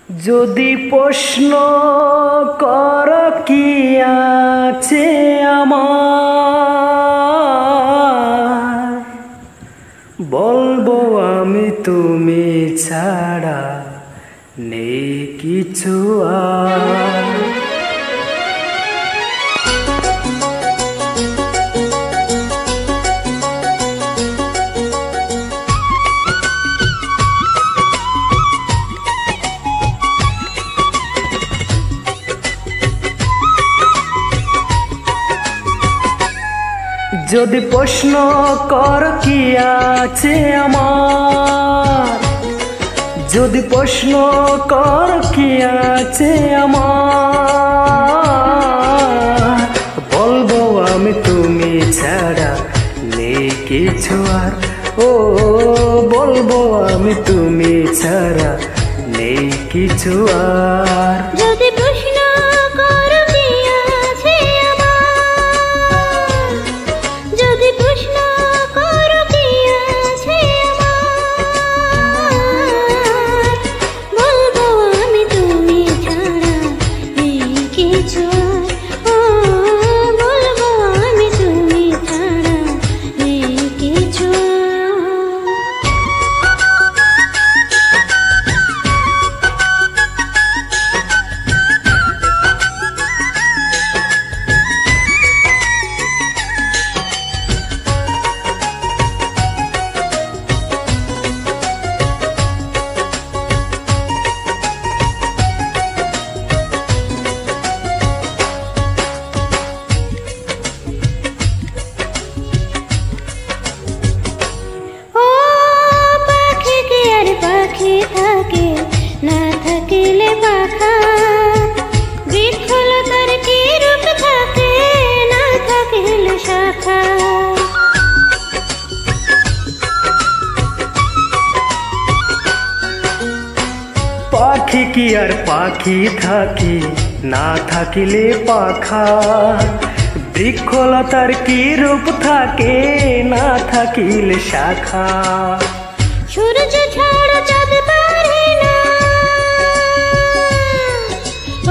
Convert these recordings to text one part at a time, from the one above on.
যদি প্রশ্ন কর কি আছে আমার, বলবো আমি তুমি ছাড়া নেই কিছু আর। যদি প্রশ্ন কর কি আছে আমার, যদি প্রশ্ন কর কি আছে আমার, বলবো আমি তুমি ছাড়া নেই কিছু আর। ও বলবো আমি তুমি ছাড়া নেই কিছু আর। যদি প্রশ্ন করো কি আছে আমার, যদি প্রশ্ন করো কি আছে আমার, বলবো আমি তুমি ছাড়া নেই কিছু আর। ও বলবো আমি তুমি ছাড়া নেই কিছু আর। পাখি থাকে না থাকিলে পাখা, বৃক্ষলতার কি রূপ থাকে না থাকিলে শাখা। পাখি কি আর পাখি থাকি না থাকিলে পাখা, বৃক্ষলতার কি রূপ থাকে না থাকিলে শাখা। সূর্য ছাড়া চাঁদ পারে না,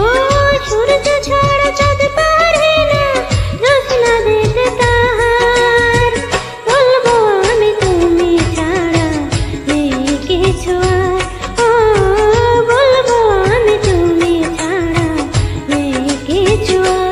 ও সূর্য ছাড়া চাঁদ পারে না, জ্যোৎস্না দিতে তাহার, বলবো আমি তুমি ছাড়া নেই কিছু আর। ও বলবো আমি তুমি ছাড়া নেই কিছু আর।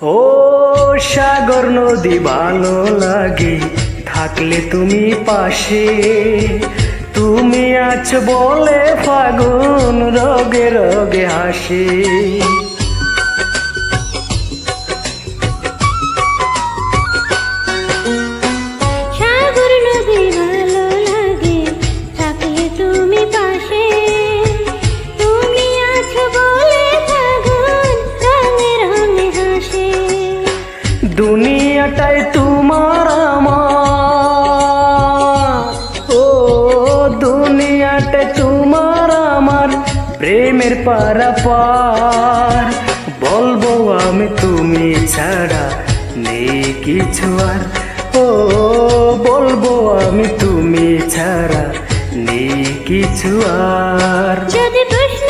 ও সাগর নদী ভালো লাগে থাকলে তুমি পাশে, তুমি আছো বলে ফাগুন রগে রগে হাসে। সাগর নদী ভালো লাগে থাকলে তুমি পাশে, তুমি আছো বলে ফাগুন রঙে রঙে হাসে। দুনিয়াটাই তোমার আমার, ও দুনিয়াটাই তোমার আমার, প্রেমের পারাপার, বলবো আমি তুমি ছাড়া নেই কিছু আর। ও বলবো আমি তুমি ছাড়া নেই কিছু আর। যদি প্রশ্ন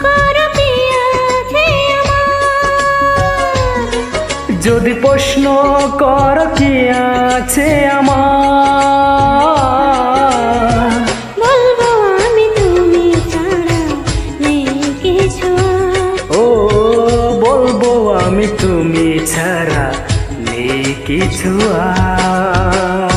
করো কি আছে আমার, যদি প্রশ্ন কর কি আছে আমার, বলবো আমি তুমি ছাড়া নেই কিছু আর। ও বলবো আমি তুমি ছাড়া নেই কিছু আর।